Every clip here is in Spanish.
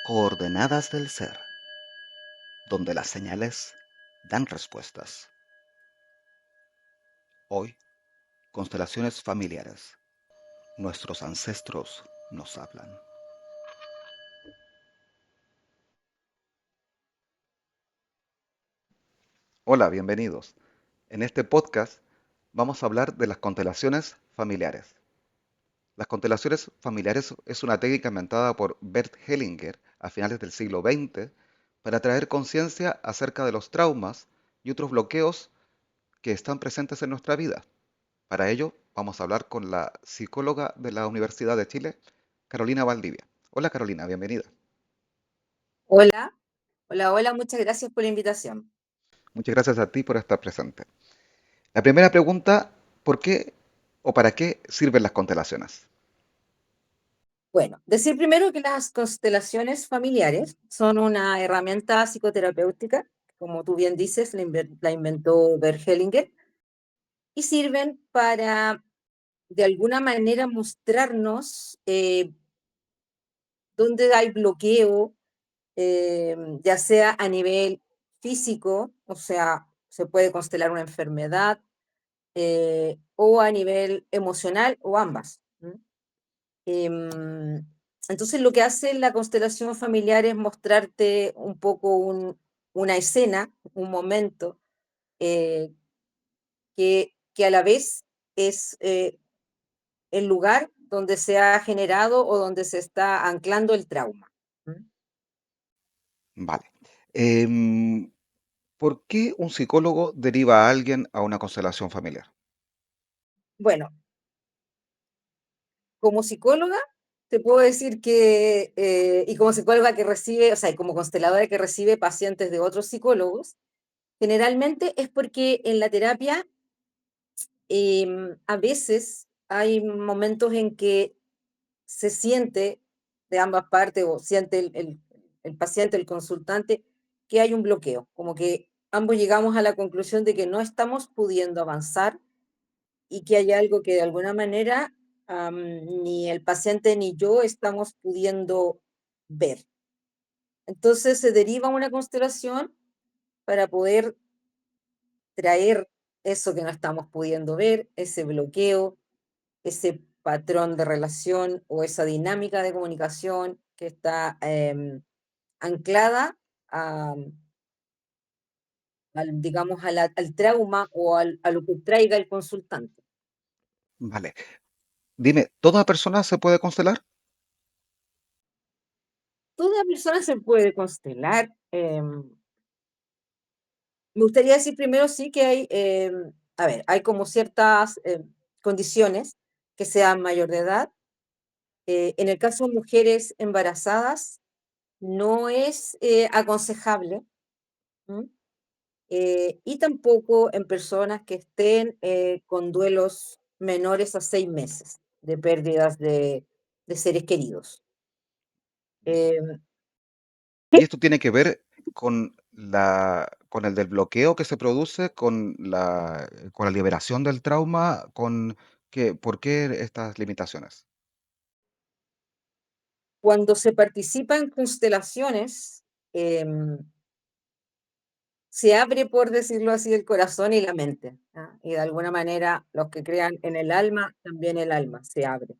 Coordenadas del ser, donde las señales dan respuestas. Hoy, constelaciones familiares. Nuestros ancestros nos hablan. Hola, bienvenidos. En este podcast vamos a hablar de las constelaciones familiares. Las constelaciones familiares es una técnica inventada por Bert Hellinger a finales del siglo XX para traer conciencia acerca de los traumas y otros bloqueos que están presentes en nuestra vida. Para ello, vamos a hablar con la psicóloga de la Universidad de Chile, Carolina Valdivia. Hola Carolina, bienvenida. Hola, hola, muchas gracias por la invitación. Muchas gracias a ti por estar presente. La primera pregunta, ¿por qué o para qué sirven las constelaciones? Bueno, decir primero que las constelaciones familiares son una herramienta psicoterapéutica, como tú bien dices, la inventó Bert Hellinger, y sirven para, de alguna manera, mostrarnos dónde hay bloqueo, ya sea a nivel físico, o sea, se puede constelar una enfermedad, o a nivel emocional, o ambas. Em, entonces lo que hace la constelación familiar es mostrarte un poco una escena, un momento, eh, que a la vez es el lugar donde se ha generado o donde se está anclando el trauma. ¿Mm? Vale. Em, ¿Por qué un psicólogo deriva a alguien a una constelación familiar? Bueno, como psicóloga, te puedo decir que, y como psicóloga que recibe, o sea, y como consteladora que recibe pacientes de otros psicólogos, generalmente es porque en la terapia a veces hay momentos en que se siente de ambas partes o siente el paciente, el consultante, que hay un bloqueo, como que ambos llegamos a la conclusión de que no estamos pudiendo avanzar y que hay algo que de alguna manera ni el paciente ni yo estamos pudiendo ver. Entonces se deriva una constelación para poder traer eso que no estamos pudiendo ver, ese bloqueo, ese patrón de relación o esa dinámica de comunicación que está anclada a, digamos, al trauma o a lo que traiga el consultante. Vale. Dime, ¿toda persona se puede constelar? Toda persona se puede constelar. Me gustaría decir primero sí que hay, a ver, hay como ciertas condiciones que sean mayor de edad. En el caso de mujeres embarazadas, no es aconsejable. ¿M? Y tampoco en personas que estén con duelos menores a 6 meses de pérdidas de seres queridos. Eh, Y esto tiene que ver con con el del bloqueo que se produce, con la liberación del trauma, ¿por qué estas limitaciones? Cuando se participa en constelaciones, em, se abre, por decirlo así, el corazón y la mente, ¿ah? Y de alguna manera los que crean en el alma, también el alma se abre.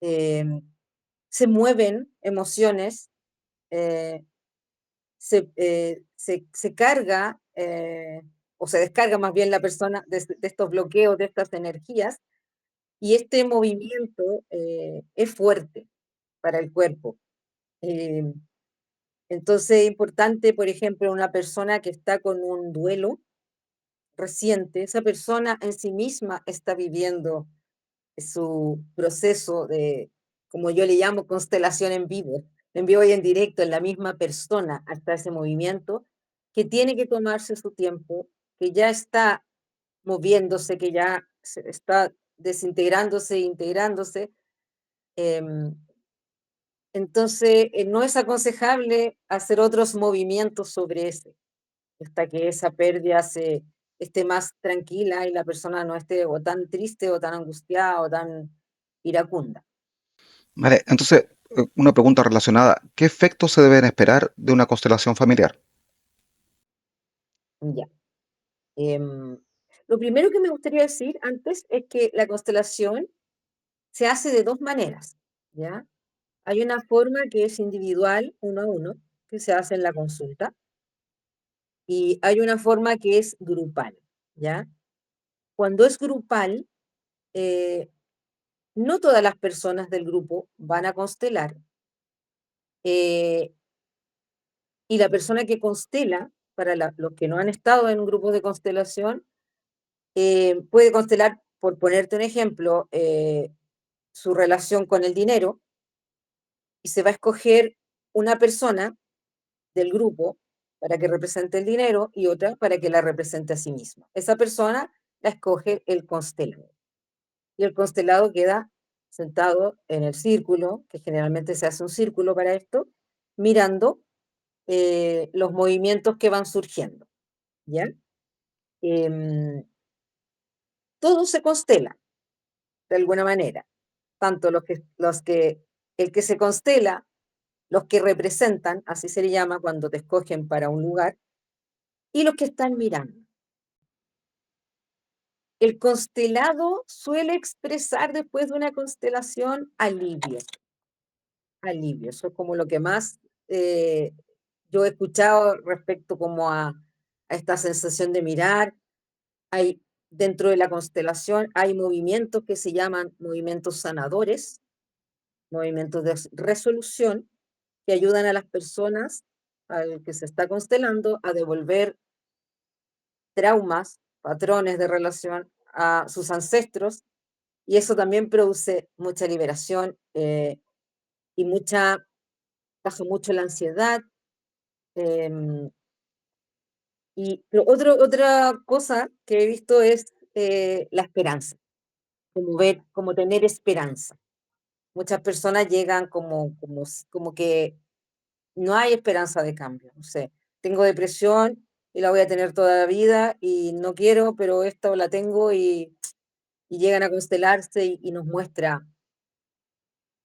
Em, Se mueven emociones, eh, se carga o se descarga más bien la persona de estos bloqueos, de estas energías, y este movimiento es fuerte para el cuerpo. Eh, entonces es importante, por ejemplo, una persona que está con un duelo reciente, esa persona en sí misma está viviendo su proceso de, como yo le llamo, constelación en vivo y en directo, en la misma persona, hasta ese movimiento, que tiene que tomarse su tiempo, que ya está moviéndose, que ya está desintegrándose e integrándose. em, entonces, no es aconsejable hacer otros movimientos sobre ese, hasta que esa pérdida esté más tranquila y la persona no esté o tan triste o tan angustiada o tan iracunda. Vale, entonces, una pregunta relacionada. ¿Qué efectos se deben esperar de una constelación familiar? Ya. Em, lo primero que me gustaría decir antes es que la constelación se hace de dos maneras, ¿ya? Hay una forma que es individual, uno a uno, que se hace en la consulta, y hay una forma que es grupal, ¿ya? Cuando es grupal, eh, no todas las personas del grupo van a constelar, eh, y la persona que constela, para los que no han estado en un grupo de constelación, puede constelar, por ponerte un ejemplo, su relación con el dinero, y se va a escoger una persona del grupo para que represente el dinero y otra para que la represente a sí misma. Esa persona la escoge el constelado. Y el constelado queda sentado en el círculo, que generalmente se hace un círculo para esto, mirando los movimientos que van surgiendo, ¿ya? Em, todo se constela, de alguna manera, tanto el que se constela, los que representan, así se le llama cuando te escogen para un lugar, y los que están mirando. El constelado suele expresar después de una constelación alivio, alivio. Eso es como lo que más eh, yo he escuchado respecto como a esta sensación de mirar. Hay, dentro de la constelación hay movimientos que se llaman movimientos sanadores, movimientos de resolución, que ayudan a las personas, al que se está constelando, a devolver traumas, patrones de relación a sus ancestros, y eso también produce mucha liberación y baja mucho la ansiedad. em, y otra cosa que he visto es la esperanza, como tener esperanza. Muchas personas llegan como que no hay esperanza de cambio. No sé, tengo depresión y la voy a tener toda la vida y no quiero, pero esta la tengo y llegan a constelarse y nos muestra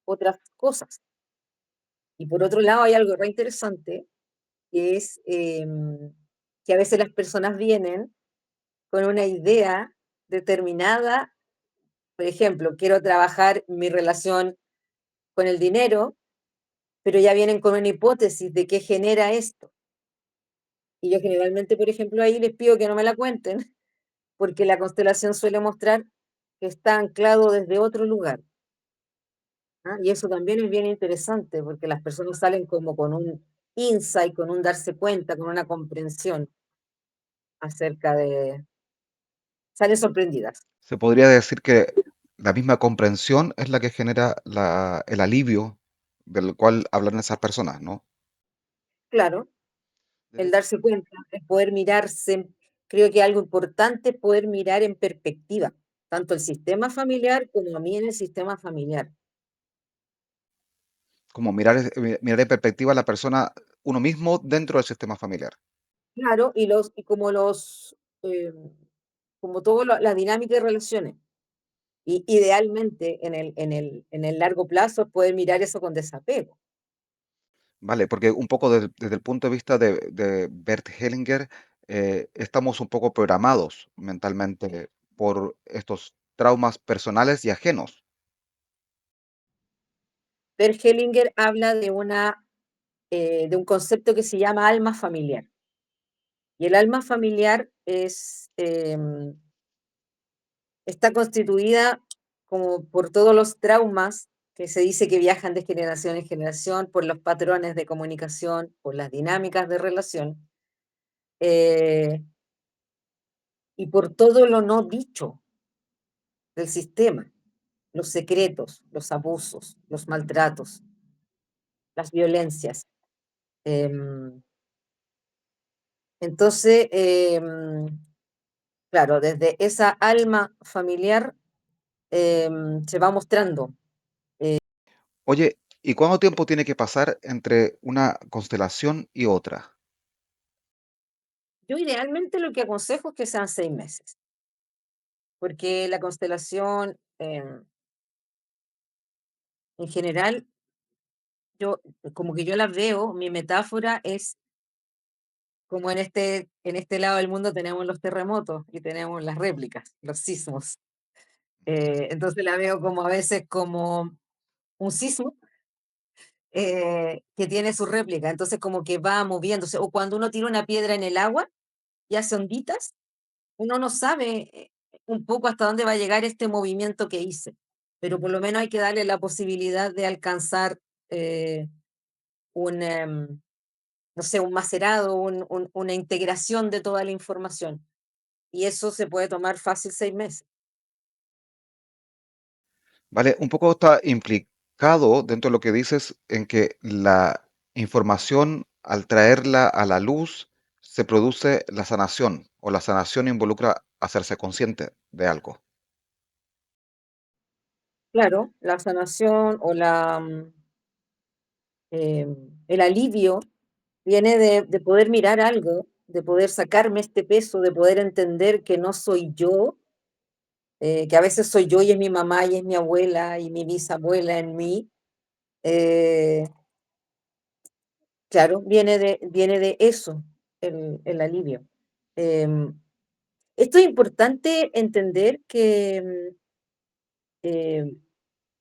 otras cosas. Y por otro lado hay algo re interesante, que es que a veces las personas vienen con una idea determinada. Por ejemplo, quiero trabajar mi relación con el dinero, pero ya vienen con una hipótesis de qué genera esto. Y yo generalmente, por ejemplo, ahí les pido que no me la cuenten, porque la constelación suele mostrar que está anclado desde otro lugar. ¿Ah? Y eso también es bien interesante, porque las personas salen como con un insight, con un darse cuenta, con una comprensión acerca de... Salen sorprendidas. Se podría decir que la misma comprensión es la que genera el alivio del cual hablan esas personas, ¿no? Claro, el Desde, darse cuenta, el poder mirarse, creo que algo importante es poder mirar en perspectiva, tanto el sistema familiar como a mí en el sistema familiar. como mirar en perspectiva a la persona, uno mismo dentro del sistema familiar. Claro, y como eh, como todas las dinámicas de relaciones. Y idealmente en el largo plazo poder mirar eso con desapego. Vale, porque un poco desde el punto de vista de Bert Hellinger, estamos un poco programados mentalmente por estos traumas personales y ajenos. Bert Hellinger habla de un concepto que se llama alma familiar. Y el alma familiar está constituida como por todos los traumas que se dice que viajan de generación en generación, por los patrones de comunicación, por las dinámicas de relación, eh, y por todo lo no dicho del sistema, los secretos, los abusos, los maltratos, las violencias. Em, entonces, claro, desde esa alma familiar se va mostrando. Oye, ¿y cuánto tiempo tiene que pasar entre una constelación y otra? Yo idealmente lo que aconsejo es que sean 6 meses, porque la constelación en general yo, como que yo las veo, mi metáfora es como en este lado del mundo tenemos los terremotos y tenemos las réplicas, los sismos. Entonces la veo como a veces como un sismo que tiene su réplica, entonces como que va moviéndose. O cuando uno tira una piedra en el agua y hace onditas, uno no sabe un poco hasta dónde va a llegar este movimiento que hice, pero por lo menos hay que darle la posibilidad de alcanzar eh, un, no sé, un macerado, una integración de toda la información. Y eso se puede tomar fácil 6 meses. Vale, un poco está implicado dentro de lo que dices en que la información, al traerla a la luz, se produce la sanación, o la sanación involucra hacerse consciente de algo. Claro, la sanación o el alivio viene de poder mirar algo, de poder sacarme este peso, de poder entender que no soy yo, que a veces soy yo y es mi mamá y es mi abuela y mi bisabuela en mí. eh, claro, viene de eso, el alivio. Em, Esto es importante entender que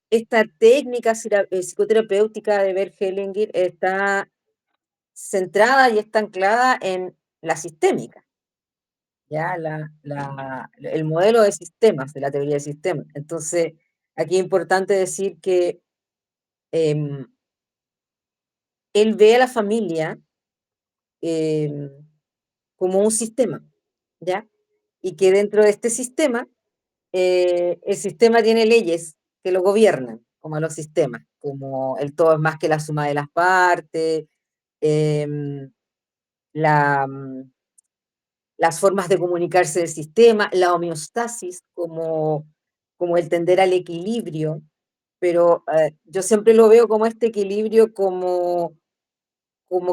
esta técnica psicoterapéutica de Bert Hellinger está centrada y está anclada en la sistémica, ya el modelo de sistemas, de la teoría de sistemas. Entonces, aquí es importante decir que em, él ve a la familia em, como un sistema, ¿ya? Y que dentro de este sistema, el sistema tiene leyes que lo gobiernan, como a los sistemas, como el todo es más que la suma de las partes, em, la, las formas de comunicarse del sistema, la homeostasis como el tender al equilibrio, pero yo siempre lo veo como este equilibrio como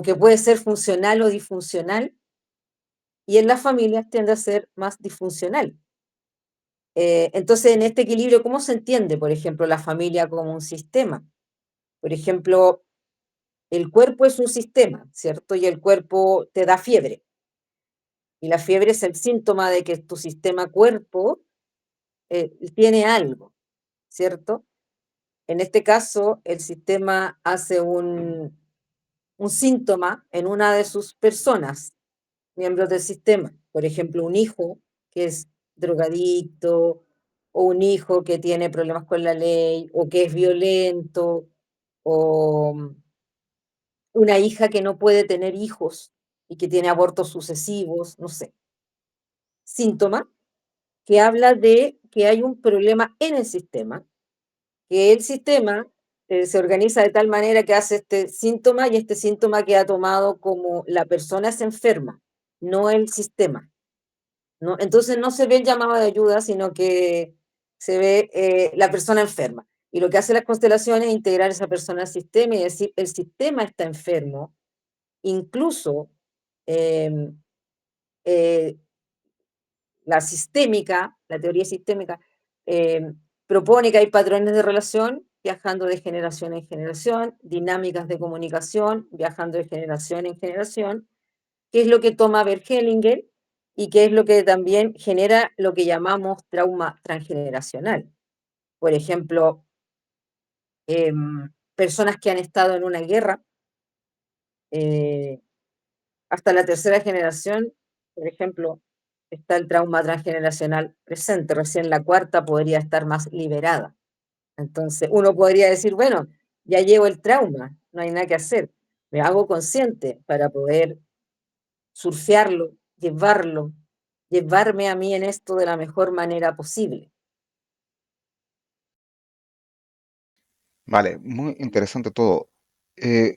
que puede ser funcional o disfuncional, y en las familias tiende a ser más disfuncional. Entonces, en este equilibrio, ¿cómo se entiende, por ejemplo, la familia como un sistema? Por ejemplo, el cuerpo es un sistema, ¿cierto? Y el cuerpo te da fiebre. Y la fiebre es el síntoma de que tu sistema cuerpo tiene algo, ¿cierto? En este caso, el sistema hace un síntoma en una de sus personas, miembros del sistema. Por ejemplo, un hijo que es drogadicto, o un hijo que tiene problemas con la ley, o que es violento, o una hija que no puede tener hijos y que tiene abortos sucesivos, no sé. Síntoma que habla de que hay un problema en el sistema, que el sistema se organiza de tal manera que hace este síntoma y este síntoma queda tomado como la persona es enferma, no el sistema, ¿no? Entonces no se ve el llamado de ayuda, sino que se ve la persona enferma. Y lo que hace las constelaciones es integrar a esa persona al sistema y decir, el sistema está enfermo, incluso eh, eh, la sistémica, la teoría sistémica, eh, propone que hay patrones de relación viajando de generación en generación, dinámicas de comunicación viajando de generación en generación, que es lo que toma Bert Hellinger y que es lo que también genera lo que llamamos trauma transgeneracional. Por ejemplo, eh, personas que han estado en una guerra, eh, hasta la tercera generación, por ejemplo, está el trauma transgeneracional presente, recién la cuarta podría estar más liberada. Entonces, uno podría decir, bueno, ya llevo el trauma, no hay nada que hacer, me hago consciente para poder surfearlo, llevarme a mí en esto de la mejor manera posible. Vale, muy interesante todo. Eh,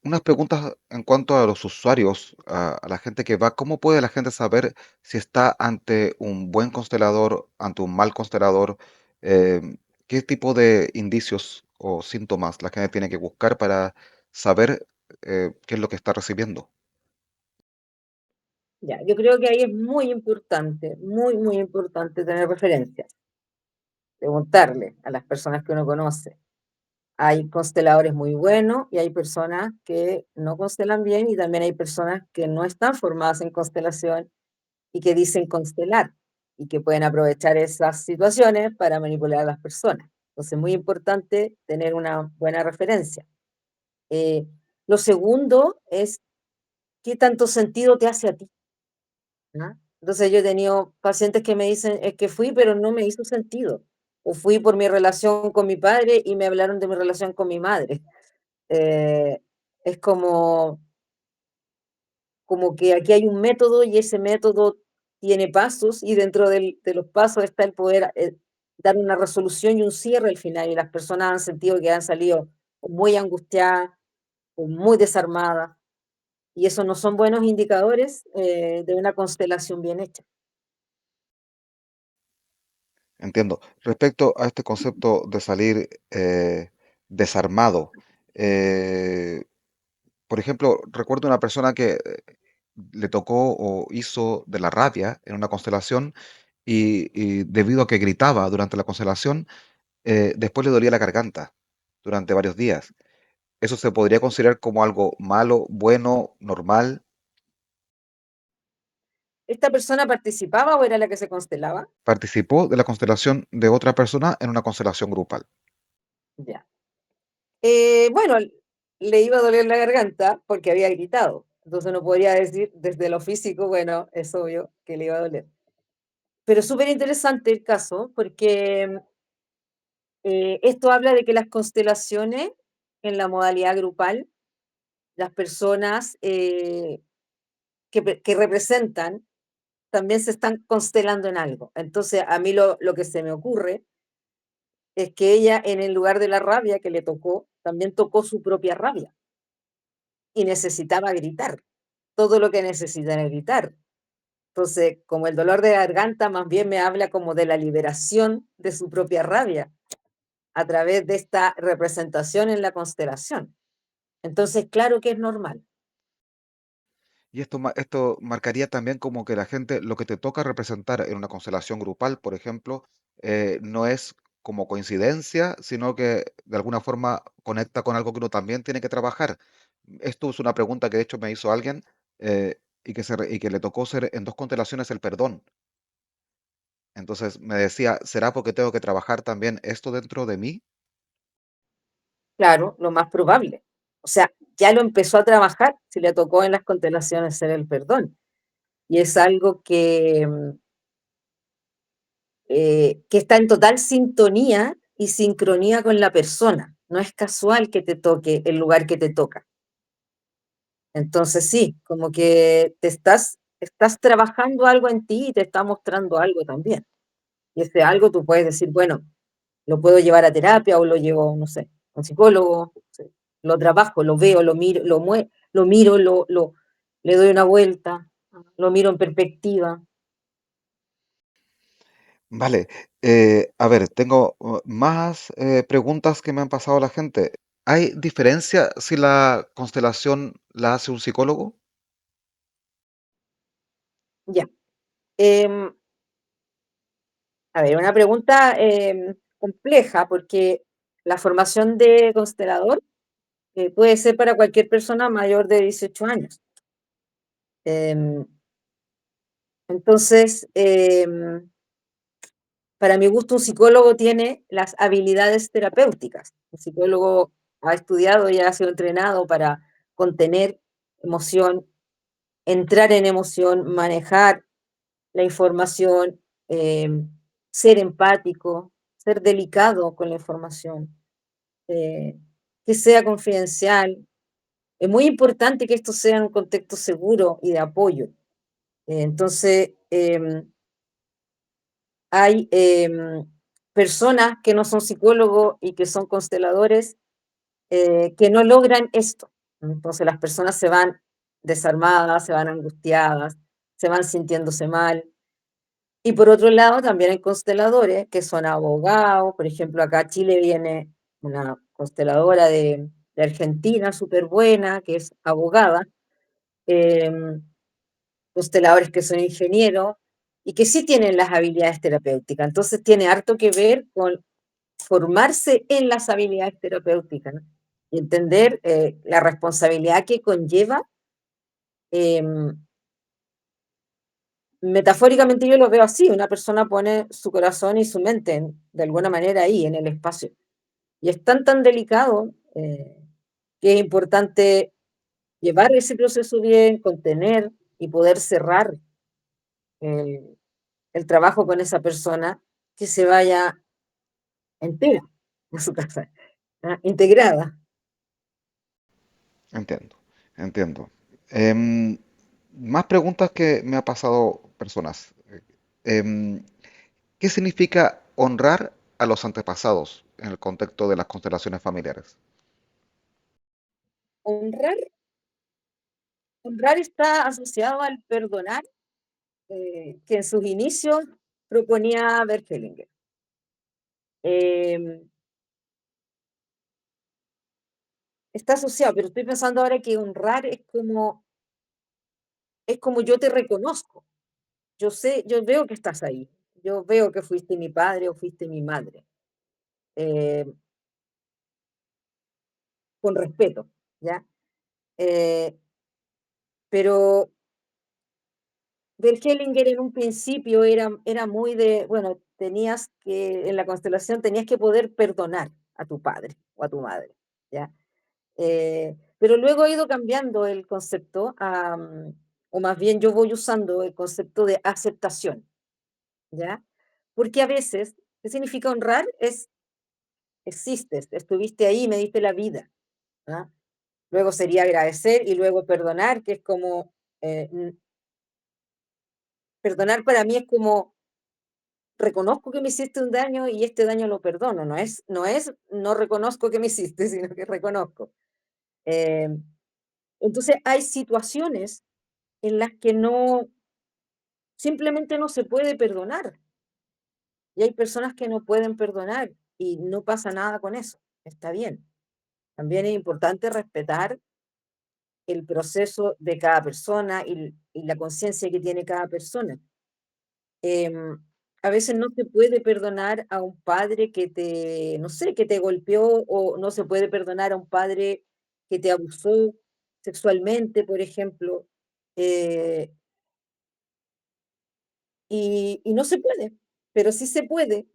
Unas preguntas en cuanto a los usuarios, a la gente que va. ¿Cómo puede la gente saber si está ante un buen constelador, ante un mal constelador? ¿Qué tipo de indicios o síntomas la gente tiene que buscar para saber qué es lo que está recibiendo? Ya, yo creo que ahí es muy importante, muy importante tener referencias, preguntarle a las personas que uno conoce. Hay consteladores muy buenos y hay personas que no constelan bien y también hay personas que no están formadas en constelación y que dicen constelar y que pueden aprovechar esas situaciones para manipular a las personas. Entonces, es muy importante tener una buena referencia. Eh, lo segundo es qué tanto sentido te hace a ti. ¿Ah? Entonces, yo he tenido pacientes que me dicen, es que fui, pero no me hizo sentido. O fui por mi relación con mi padre y me hablaron de mi relación con mi madre. Eh, es como que aquí hay un método y ese método tiene pasos y dentro de los pasos está el poder dar una resolución y un cierre al final y las personas han sentido que han salido muy angustiadas o muy desarmadas y eso no son buenos indicadores de una constelación bien hecha. Entiendo. Respecto a este concepto de salir desarmado, eh, por ejemplo, recuerdo una persona que le tocó o hizo de la rabia en una constelación y debido a que gritaba durante la constelación, después le dolía la garganta durante varios días. ¿Eso se podría considerar como algo malo, bueno, normal? ¿Esta persona participaba o era la que se constelaba? Participó de la constelación de otra persona en una constelación grupal. Ya. Bueno, le iba a doler la garganta porque había gritado. Entonces no podría decir desde lo físico, bueno, es obvio que le iba a doler. Pero súper interesante el caso porque esto habla de que las constelaciones en la modalidad grupal, las personas que representan también se están constelando en algo. Entonces, a mí lo que se me ocurre es que ella, en el lugar de la rabia que le tocó, también tocó su propia rabia y necesitaba gritar. Todo lo que necesita es gritar. Entonces, como el dolor de garganta más bien me habla como de la liberación de su propia rabia a través de esta representación en la constelación. Entonces, claro que es normal. Y esto marcaría también como que la gente, lo que te toca representar en una constelación grupal, por ejemplo, no es como coincidencia, sino que de alguna forma conecta con algo que uno también tiene que trabajar. Esto es una pregunta que de hecho me hizo alguien y que le tocó ser en dos constelaciones el perdón. Entonces me decía, ¿será porque tengo que trabajar también esto dentro de mí? Claro, lo más probable. O sea, ya lo empezó a trabajar si le tocó en las constelaciones ser el perdón. Y es algo que está en total sintonía y sincronía con la persona. No es casual que te toque el lugar que te toca. Entonces sí, como que estás trabajando algo en ti y te está mostrando algo también. Y ese algo tú puedes decir, bueno, lo puedo llevar a terapia o lo llevo, no sé, a un psicólogo, no sé, lo trabajo, lo veo, lo miro, lo miro, le doy una vuelta, lo miro en perspectiva. Vale, a ver, tengo más preguntas que me han pasado la gente. ¿Hay diferencia si la constelación la hace un psicólogo? Ya. Em, a ver, una pregunta compleja porque la formación de constelador puede ser para cualquier persona mayor de 18 años. Em, entonces, para mi gusto, un psicólogo tiene las habilidades terapéuticas. Un psicólogo ha estudiado y ha sido entrenado para contener emoción, entrar en emoción, manejar la información, eh, ser empático, ser delicado con la información, eh, que sea confidencial. Es muy importante que esto sea en un contexto seguro y de apoyo. Entonces, hay personas que no son psicólogos y que son consteladores que no logran esto. Entonces las personas se van desarmadas, se van angustiadas, se van sintiéndose mal. Y por otro lado, también hay consteladores que son abogados. Por ejemplo, acá a Chile viene una consteladora de Argentina súper buena, que es abogada, em, consteladores que son ingenieros y que sí tienen las habilidades terapéuticas. Entonces tiene harto que ver con formarse en las habilidades terapéuticas, ¿no? Y entender la responsabilidad que conlleva. em, Metafóricamente yo lo veo así, una persona pone su corazón y su mente de alguna manera ahí, en el espacio. Y es tan delicado que es importante llevar ese proceso bien, contener y poder cerrar el, el trabajo con esa persona que se vaya entera a su casa, ¿ah? Integrada. Entiendo, entiendo. Em, Más preguntas que me ha pasado personas. Em, ¿Qué significa honrar a los antepasados en el contexto de las constelaciones familiares? Honrar, honrar está asociado al perdonar, que en sus inicios proponía Bert Hellinger. Em, Está asociado, pero estoy pensando ahora que honrar es como yo te reconozco. Yo sé, yo veo que estás ahí. Yo veo que fuiste mi padre o fuiste mi madre. eh, con respeto, ¿ya? Eh, pero Hellinger en un principio era muy de, bueno, tenías que, en la constelación tenías que poder perdonar a tu padre o a tu madre, ¿ya? Pero luego ha ido cambiando el concepto, o más bien yo voy usando el concepto de aceptación, ¿ya? Porque a veces, ¿qué significa honrar? Es, existes, estuviste ahí, me diste la vida, ¿ah? Luego sería agradecer y luego perdonar, que es como, perdonar para mí es como reconozco que me hiciste un daño y este daño lo perdono, no reconozco que me hiciste, sino que reconozco. Eh, entonces hay situaciones en las que no, simplemente no se puede perdonar y hay personas que no pueden perdonar y no pasa nada con eso, está bien. También es importante respetar el proceso de cada persona y la conciencia que tiene cada persona. Em, a veces no se puede perdonar a un padre que te, no sé, que te golpeó, o no se puede perdonar a un padre que te abusó sexualmente, por ejemplo, eh, y no se puede, pero sí se puede,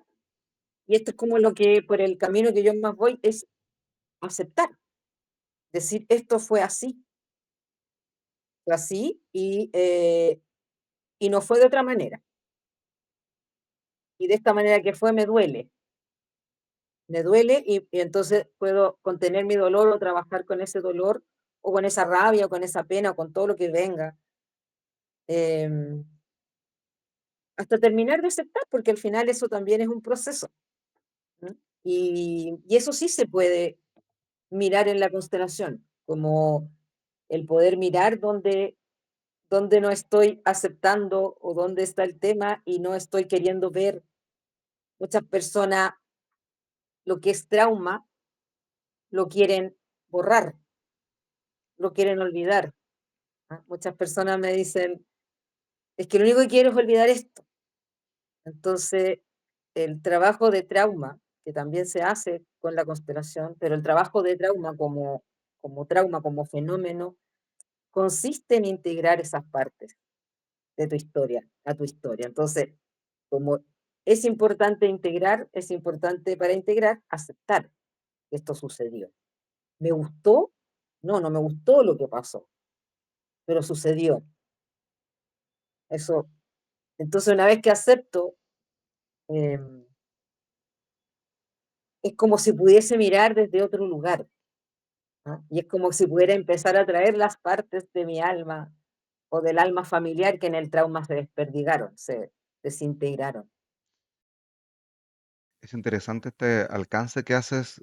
y esto es como lo que, por el camino que yo más voy, es aceptar, decir, esto fue así, y no fue de otra manera, y de esta manera que fue me duele y entonces puedo contener mi dolor o trabajar con ese dolor o con esa rabia o con esa pena o con todo lo que venga, em, hasta terminar de aceptar, porque al final eso también es un proceso, ¿no? Y eso sí se puede mirar en la constelación, como el poder mirar donde no estoy aceptando o dónde está el tema y no estoy queriendo ver. Muchas personas lo que es trauma lo quieren borrar, lo quieren olvidar. ¿Ah? Muchas personas me dicen, es que lo único que quiero es olvidar esto. Entonces, el trabajo de trauma, que también se hace con la constelación, pero el trabajo de trauma trauma, como fenómeno, consiste en integrar esas partes de tu historia a tu historia. Entonces, como es importante integrar, es importante para integrar aceptar que esto sucedió. ¿Me gustó? No, no me gustó lo que pasó, pero sucedió. Eso. Entonces, una vez que acepto, em, es como si pudiese mirar desde otro lugar, ¿no? Y es como si pudiera empezar a traer las partes de mi alma o del alma familiar que en el trauma se desperdigaron, se desintegraron. Es interesante este alcance que haces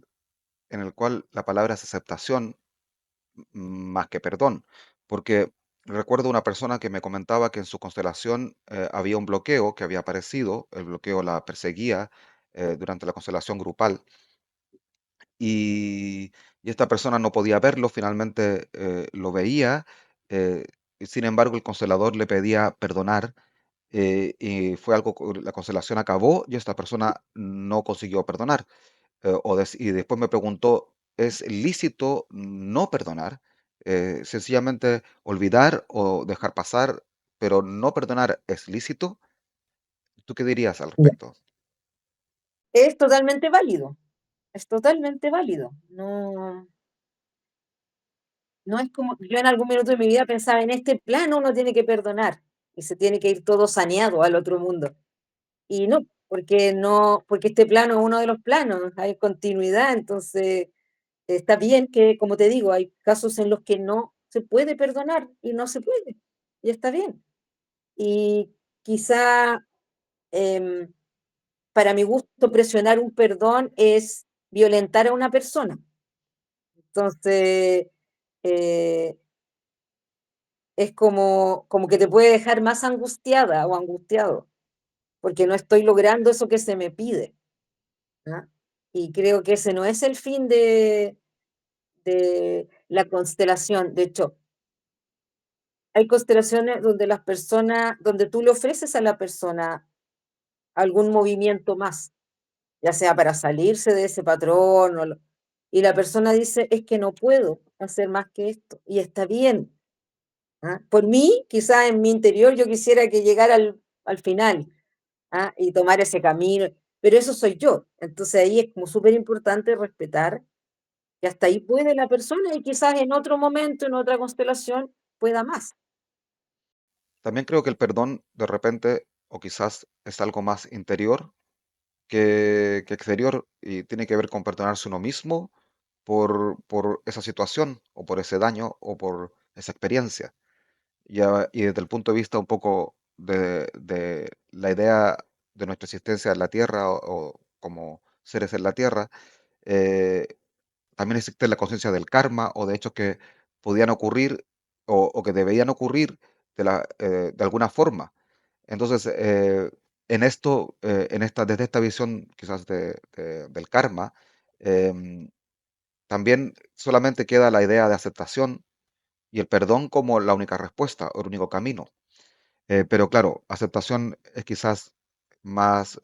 en el cual la palabra es aceptación más que perdón, porque recuerdo una persona que me comentaba que en su constelación había un bloqueo que había aparecido, el bloqueo la perseguía durante la constelación grupal y esta persona no podía verlo, finalmente lo veía, y sin embargo el constelador le pedía perdonar y fue algo, la constelación acabó y esta persona no consiguió perdonar. Y después me preguntó, ¿es lícito no perdonar? Sencillamente olvidar o dejar pasar, pero no perdonar es lícito. ¿Tú qué dirías al Ya. respecto? Es totalmente válido, es totalmente válido. No, no es como yo en algún minuto de mi vida pensaba, en este plano uno tiene que perdonar y se tiene que ir todo saneado al otro mundo. Y no, porque este plano es uno de los planos, hay continuidad, entonces está bien que, como te digo, hay casos en los que no se puede perdonar y no se puede, y está bien. Y quizá, em, para mi gusto, presionar un perdón es violentar a una persona. Entonces, eh, es como que te puede dejar más angustiada o angustiado, porque no estoy logrando eso que se me pide. ¿Ah? Y creo que ese no es el fin de la constelación. De hecho, hay constelaciones donde las personas, donde tú le ofreces a la persona algún movimiento más, ya sea para salirse de ese patrón y la persona dice, es que no puedo hacer más que esto. Y está bien. ¿Ah? Por mí, quizás en mi interior, yo quisiera que llegara al final, ¿ah? Y tomar ese camino, pero eso soy yo. Entonces ahí es como súper importante respetar. Y hasta ahí puede la persona y quizás en otro momento, en otra constelación, pueda más. También creo que el perdón de repente, o quizás es algo más interior que exterior y tiene que ver con perdonarse uno mismo por esa situación o por ese daño o por esa experiencia. Y desde el punto de vista un poco de la idea de nuestra existencia en la Tierra o como seres en la Tierra, eh, también existe la conciencia del karma o de hechos que podían ocurrir o que debían ocurrir de alguna forma. Entonces, desde esta visión quizás del karma, em, también solamente queda la idea de aceptación y el perdón como la única respuesta o el único camino. Pero claro, aceptación es quizás más,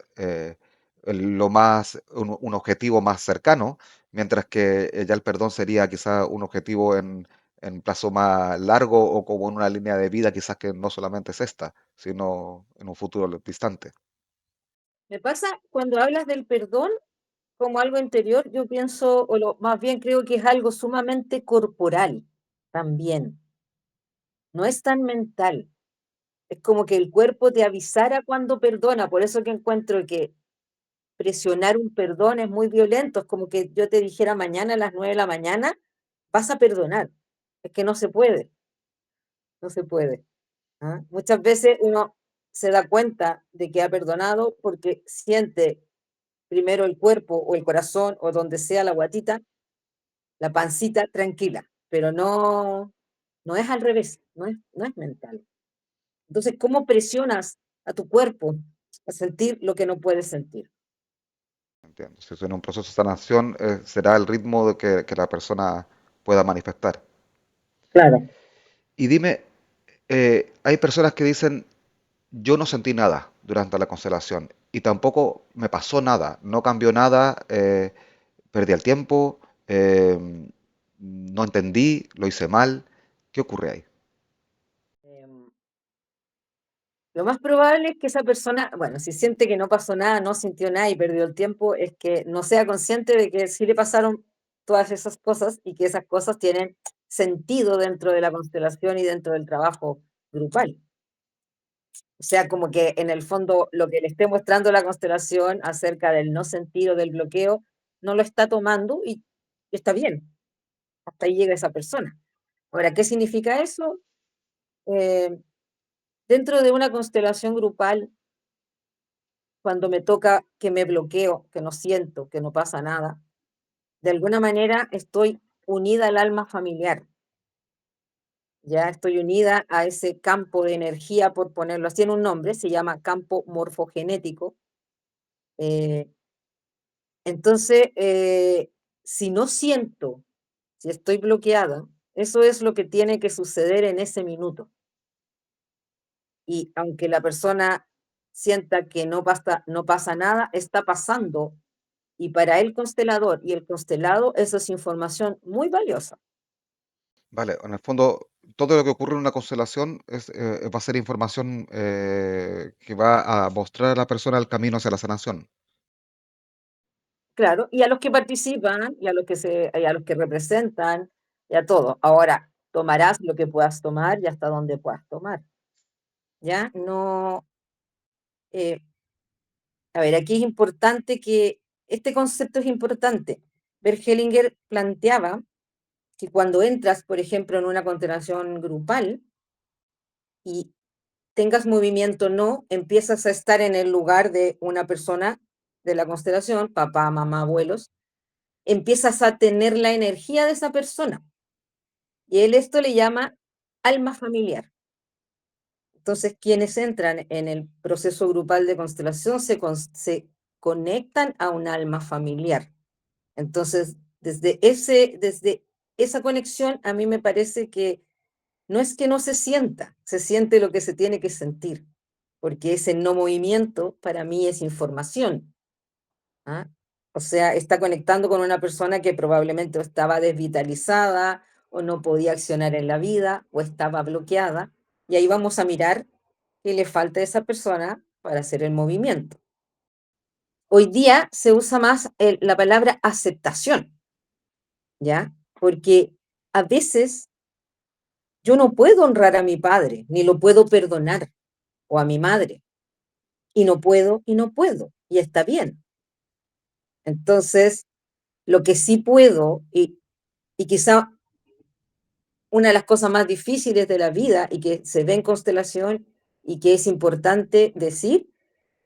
un objetivo más cercano, mientras que ya el perdón sería quizás un objetivo en plazo más largo o como en una línea de vida quizás que no solamente es esta, sino en un futuro distante. Me pasa cuando hablas del perdón como algo interior, yo pienso, más bien creo que es algo sumamente corporal también, no es tan mental. Es como que el cuerpo te avisara cuando perdona, por eso que encuentro que presionar un perdón es muy violento, es como que yo te dijera mañana a las 9 de la mañana, vas a perdonar. Es que no se puede, no se puede. ¿Ah? Muchas veces uno se da cuenta de que ha perdonado porque siente primero el cuerpo o el corazón o donde sea la guatita, la pancita tranquila, pero no, no es al revés, no es mental. Entonces, ¿cómo presionas a tu cuerpo a sentir lo que no puedes sentir? Entiendo. Si es en un proceso de sanación, será el ritmo que la persona pueda manifestar. Claro. Y dime, hay personas que dicen, yo no sentí nada durante la constelación y tampoco me pasó nada, no cambió nada, perdí el tiempo, no entendí, lo hice mal. ¿Qué ocurre ahí? Em, lo más probable es que esa persona, bueno, si siente que no pasó nada, no sintió nada y perdió el tiempo, es que no sea consciente de que sí le pasaron todas esas cosas y que esas cosas tienen sentido dentro de la constelación y dentro del trabajo grupal. O sea, como que en el fondo lo que le esté mostrando la constelación acerca del no sentido del bloqueo, no lo está tomando y está bien, hasta ahí llega esa persona. Ahora, ¿qué significa eso? Eh, dentro de una constelación grupal, cuando me toca que me bloqueo, que no siento, que no pasa nada, de alguna manera estoy unida al alma familiar, ya estoy unida a ese campo de energía, por ponerlo así en un nombre, se llama campo morfogenético. eh, Entonces, si no siento, si estoy bloqueada, eso es lo que tiene que suceder en ese minuto. y aunque la persona sienta que no pasa nada, está pasando. Y para el constelador y el constelado, eso es información muy valiosa. Vale, en el fondo, todo lo que ocurre en una constelación va a ser información que va a mostrar a la persona el camino hacia la sanación. Claro, y a los que participan, y a los que representan, y a todo. Ahora, tomarás lo que puedas tomar y hasta donde puedas tomar, ¿ya? No, eh, a ver, aquí es importante que este concepto es importante. Bert Hellinger planteaba que cuando entras, por ejemplo, en una constelación grupal y tengas movimiento no, empiezas a estar en el lugar de una persona de la constelación, papá, mamá, abuelos, empiezas a tener la energía de esa persona. Y él esto le llama alma familiar. Entonces, quienes entran en el proceso grupal de constelación se conectan a un alma familiar. Entonces, desde esa conexión, a mí me parece que no es que no se sienta, se siente lo que se tiene que sentir, porque ese no movimiento para mí es información. ¿Ah? O sea, está conectando con una persona que probablemente estaba desvitalizada o no podía accionar en la vida o estaba bloqueada. Y ahí vamos a mirar qué le falta a esa persona para hacer el movimiento. Hoy día se usa más la palabra aceptación, ¿ya? Porque a veces yo no puedo honrar a mi padre, ni lo puedo perdonar, o a mi madre, y no puedo, y está bien. Entonces, lo que sí puedo, y quizá una de las cosas más difíciles de la vida y que se ve en constelación y que es importante decir,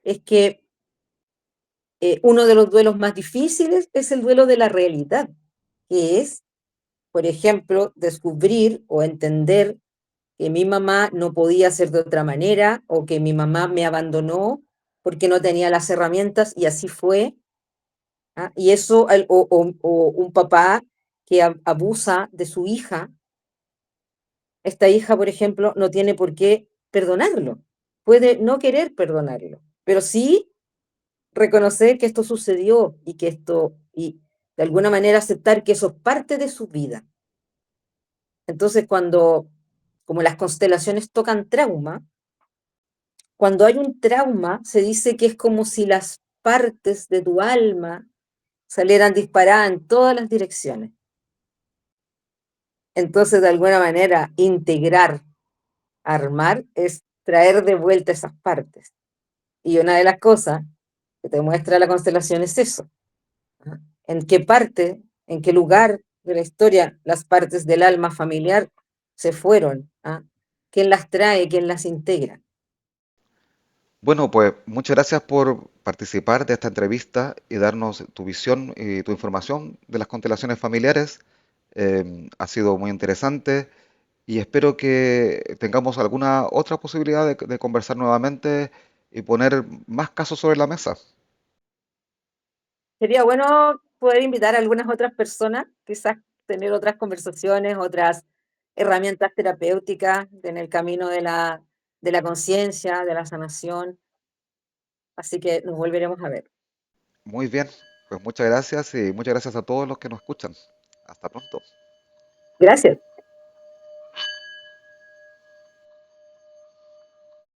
es que uno de los duelos más difíciles es el duelo de la realidad, que es, por ejemplo, descubrir o entender que mi mamá no podía ser de otra manera o que mi mamá me abandonó porque no tenía las herramientas y así fue. ¿Ah? Y eso, o un papá que abusa de su hija. Esta hija, por ejemplo, no tiene por qué perdonarlo. Puede no querer perdonarlo, pero sí reconocer que esto sucedió y de alguna manera aceptar que eso es parte de su vida. Entonces, como las constelaciones tocan trauma, cuando hay un trauma, se dice que es como si las partes de tu alma salieran disparadas en todas las direcciones. Entonces, de alguna manera, integrar, armar, es traer de vuelta esas partes. Y una de las cosas que te muestra la constelación es eso. ¿Ah? En qué parte, en qué lugar de la historia las partes del alma familiar se fueron. ¿Ah? ¿Quién las trae? ¿Quién las integra? Bueno, pues muchas gracias por participar de esta entrevista y darnos tu visión y tu información de las constelaciones familiares. Ha sido muy interesante y espero que tengamos alguna otra posibilidad de conversar nuevamente y poner más casos sobre la mesa. Sería bueno poder invitar a algunas otras personas, quizás tener otras conversaciones, otras herramientas terapéuticas en el camino de la conciencia, de la sanación. Así que nos volveremos a ver. Muy bien, pues muchas gracias y muchas gracias a todos los que nos escuchan. Hasta pronto. Gracias.